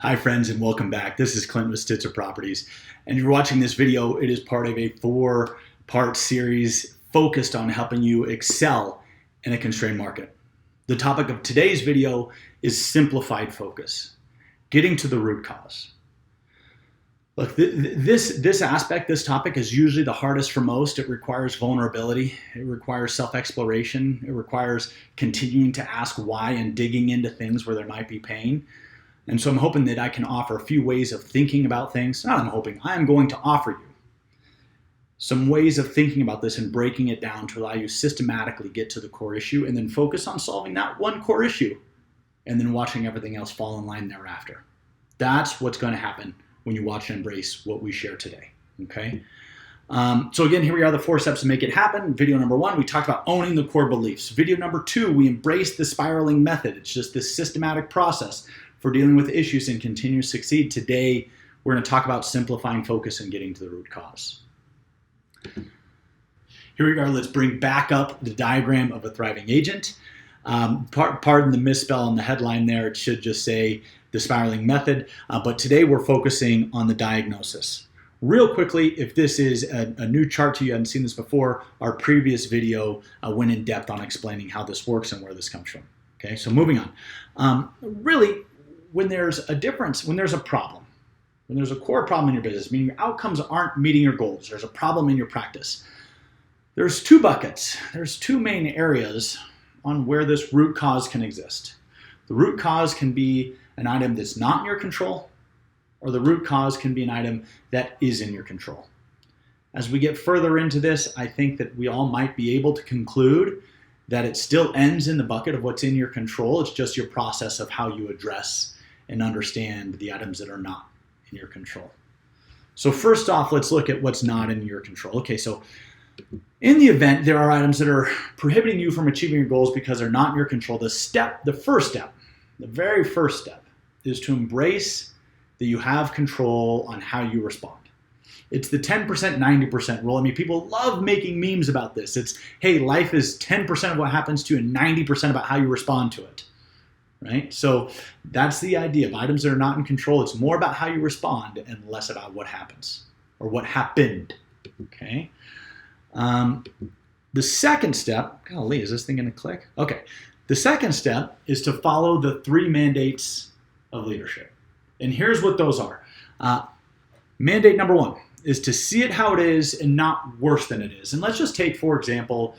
Hi friends and welcome back. This is Clint with Stitzer Properties, and you're watching this video. It is part of a 4-part series focused on helping you excel in a constrained market. The topic of today's video is simplified focus, getting to the root cause. Look, this aspect, this topic is usually the hardest for most. It requires vulnerability. It requires self-exploration. It requires continuing to ask why and digging into things where there might be pain. And so I'm hoping that I can offer a few ways of thinking about things. Not I'm hoping, I am going to offer you some ways of thinking about this and breaking it down to allow you systematically get to the core issue and then focus on solving that one core issue and then watching everything else fall in line thereafter. That's what's going to happen when you watch and embrace what we share today, okay? So again, here we are, the 4 steps to make it happen. Video number 1, we talked about owning the core beliefs. Video number 2, we embraced the spiraling method. It's just this systematic process for dealing with issues and continue to succeed. Today, we're going to talk about simplifying focus and getting to the root cause. Here we are. Let's bring back up the diagram of a thriving agent. Pardon the misspell on the headline there. It should just say the spiraling method. But today, we're focusing on the diagnosis. Real quickly, if this is a new chart to you, haven't seen this before, our previous video went in depth on explaining how this works and where this comes from. Okay, so moving on. Really, when there's a difference, when there's a problem, when there's a core problem in your business, meaning your outcomes aren't meeting your goals, there's a problem in your practice, there's 2 buckets. There's 2 main areas on where this root cause can exist. The root cause can be an item that's not in your control, or the root cause can be an item that is in your control. As we get further into this, I think that we all might be able to conclude that it still ends in the bucket of what's in your control. It's just your process of how you address and understand the items that are not in your control. So first off, let's look at what's not in your control. Okay, so in the event there are items that are prohibiting you from achieving your goals because they're not in your control, the very first step is to embrace that you have control on how you respond. It's the 10%, 90% rule. I mean, people love making memes about this. It's, hey, life is 10% of what happens to you and 90% about how you respond to it, right? So that's the idea of items that are not in control. It's more about how you respond and less about what happens or what happened, okay? The second step, golly, is this thing going to click? Okay. The second step is to follow the 3 mandates of leadership. And here's what those are. Mandate number 1 is to see it how it is and not worse than it is. And let's just take, for example,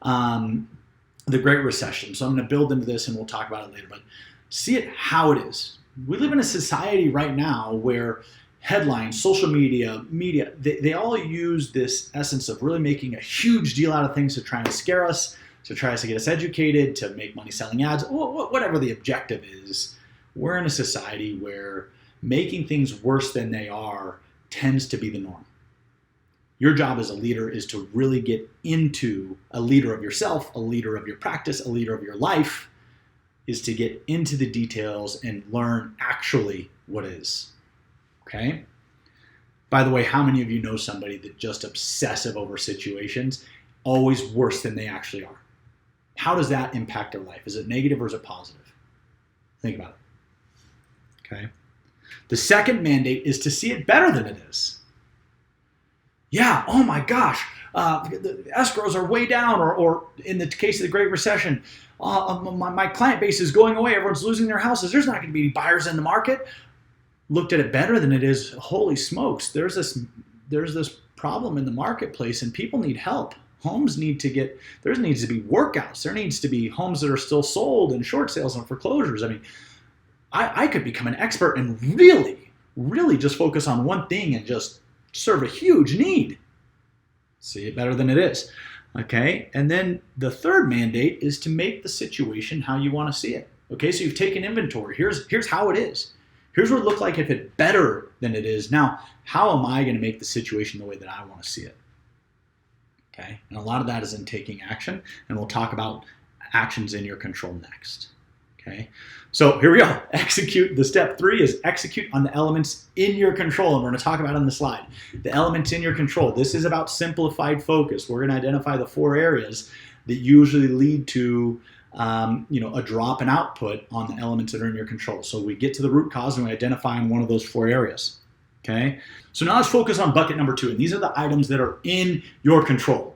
the Great Recession. So I'm going to build into this and we'll talk about it later, but see it how it is. We live in a society right now where headlines, social media, they all use this essence of really making a huge deal out of things to try and scare us, to try to get us educated, to make money selling ads, whatever the objective is. We're in a society where making things worse than they are tends to be the norm. Your job as a leader is to really get into a leader of yourself, a leader of your practice, a leader of your life, is to get into the details and learn actually what is. Okay? By the way, how many of you know somebody that's just obsessive over situations, always worse than they actually are? How does that impact their life? Is it negative or is it positive? Think about it. Okay? The second mandate is to see it better than it is. Yeah, oh my gosh, the escrows are way down, or in the case of the Great Recession, my client base is going away, everyone's losing their houses, there's not going to be any buyers in the market. Looked at it better than it is, holy smokes, there's this problem in the marketplace and people need help. There needs to be workouts, there needs to be homes that are still sold and short sales and foreclosures. I mean, I could become an expert and really, really just focus on one thing and just serve a huge need. See it better than it is. Okay, and then the third mandate is to make the situation how you want to see it. Okay, so you've taken inventory. Here's how it is. Here's what it looked like if it's better than it is. Now, how am I going to make the situation the way that I want to see it? Okay, and a lot of that is in taking action, and we'll talk about actions in your control next. Okay, so here we go. Execute. The step 3 is execute on the elements in your control, and we're going to talk about it on the slide. The elements in your control. This is about simplified focus. We're going to identify the 4 areas that usually lead to a drop in output on the elements that are in your control. So we get to the root cause and we identify in one of those 4 areas. Okay, so now let's focus on bucket number 2, and these are the items that are in your control.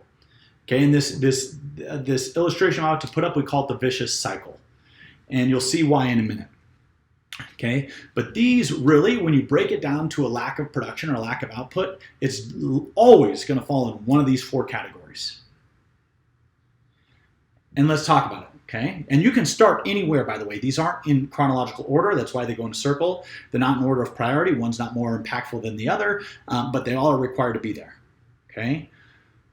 Okay, and this illustration I'm about to put up, we call it the vicious cycle, and you'll see why in a minute. Okay, but these really, when you break it down to a lack of production or a lack of output, it's always going to fall in one of these 4 categories. And let's talk about it. Okay, and you can start anywhere, by the way. These aren't in chronological order. That's why they go in a circle. They're not in order of priority. One's not more impactful than the other, but they all are required to be there. Okay,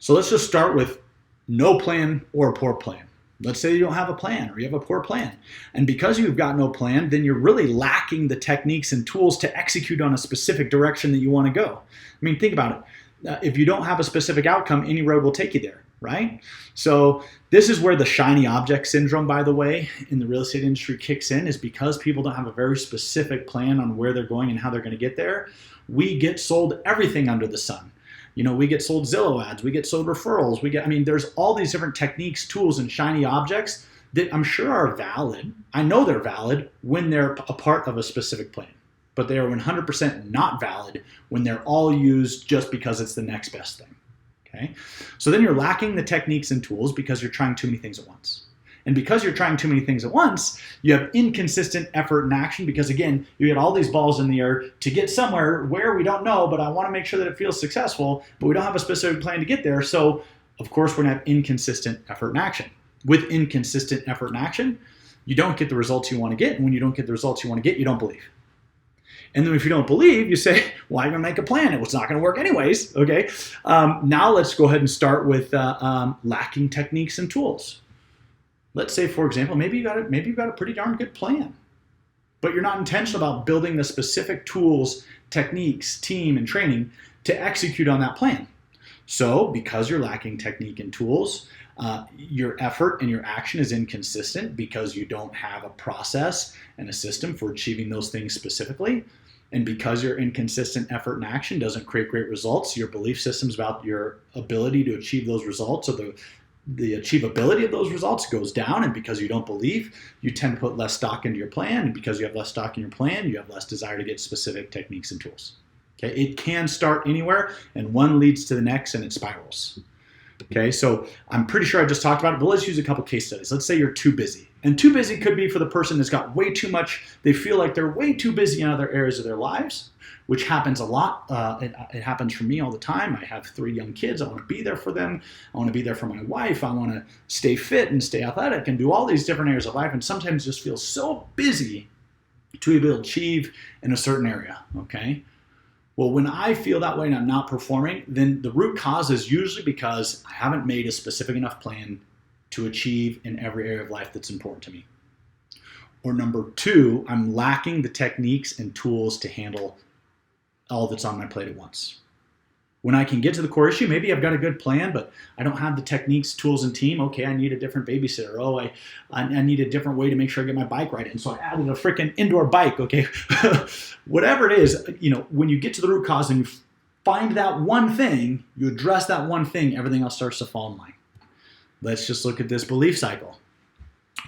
so let's just start with no plan or a poor plan. Let's say you don't have a plan or you have a poor plan. And because you've got no plan, then you're really lacking the techniques and tools to execute on a specific direction that you want to go. I mean, think about it. If you don't have a specific outcome, any road will take you there. Right? So this is where the shiny object syndrome, by the way, in the real estate industry kicks in, is because people don't have a very specific plan on where they're going and how they're going to get there. We get sold everything under the sun. We get sold Zillow ads, we get sold referrals, there's all these different techniques, tools, and shiny objects that I'm sure are valid. I know they're valid when they're a part of a specific plan, but they are 100% not valid when they're all used just because it's the next best thing. Okay? So then you're lacking the techniques and tools because you're trying too many things at once. And because you're trying too many things at once, you have inconsistent effort and action because, again, you get all these balls in the air to get somewhere where we don't know, but I want to make sure that it feels successful, but we don't have a specific plan to get there. So, of course, we're going to have inconsistent effort and action. With inconsistent effort and action, you don't get the results you want to get. And when you don't get the results you want to get, you don't believe. And then if you don't believe, you say, well, I'm going to make a plan. It's not going to work anyways. Okay. Now let's go ahead and start with lacking techniques and tools. Let's say, for example, maybe you've got a pretty darn good plan, but you're not intentional about building the specific tools, techniques, team, and training to execute on that plan. So because you're lacking technique and tools, your effort and your action is inconsistent because you don't have a process and a system for achieving those things specifically. And because your inconsistent effort and action doesn't create great results, your belief systems about your ability to achieve those results, or the achievability of those results, goes down. And because you don't believe, you tend to put less stock into your plan. And because you have less stock in your plan, you have less desire to get specific techniques and tools. Okay, it can start anywhere, and one leads to the next, and it spirals. Okay, so I'm pretty sure I just talked about it, but let's use a couple case studies. Let's say you're too busy. And too busy could be for the person that's got way too much. They feel like they're way too busy in other areas of their lives, which happens a lot. It happens for me all the time. I have 3 young kids. I want to be there for them. I want to be there for my wife. I want to stay fit and stay athletic and do all these different areas of life, and sometimes just feel so busy to be able to achieve in a certain area, okay? Well, when I feel that way and I'm not performing, then the root cause is usually because I haven't made a specific enough plan to achieve in every area of life that's important to me. Or number 2, I'm lacking the techniques and tools to handle all that's on my plate at once. When I can get to the core issue, maybe I've got a good plan, but I don't have the techniques, tools, and team. Okay, I need a different babysitter. Oh, I need a different way to make sure I get my bike right. And so I added a freaking indoor bike, okay? Whatever it is, when you get to the root cause and you find that one thing, you address that one thing, everything else starts to fall in line. Let's just look at this belief cycle.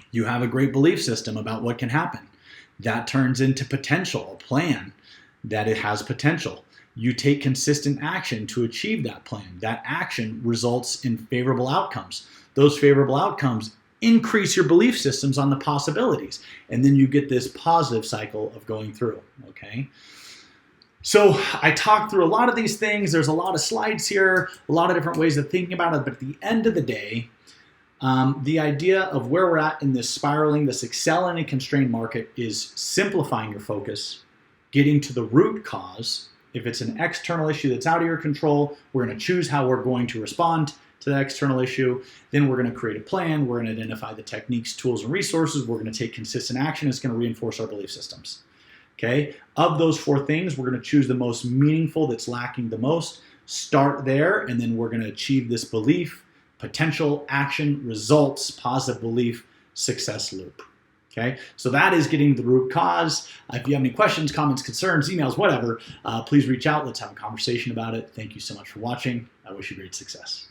You have a great belief system about what can happen. That turns into potential, a plan that it has potential. You take consistent action to achieve that plan. That action results in favorable outcomes. Those favorable outcomes increase your belief systems on the possibilities. And then you get this positive cycle of going through, okay? So I talked through a lot of these things. There's a lot of slides here, a lot of different ways of thinking about it. But at the end of the day, the idea of where we're at in this spiraling, this excelling and constrained market is simplifying your focus, getting to the root cause. If it's an external issue that's out of your control, we're going to choose how we're going to respond to that external issue. Then we're going to create a plan. We're going to identify the techniques, tools, and resources. We're going to take consistent action. It's going to reinforce our belief systems. Okay? Of those 4 things, we're going to choose the most meaningful that's lacking the most. Start there, and then we're going to achieve this belief, potential, action, results, positive belief, success loop. Okay, so that is getting the root cause. If you have any questions, comments, concerns, emails, whatever, please reach out. Let's have a conversation about it. Thank you so much for watching. I wish you great success.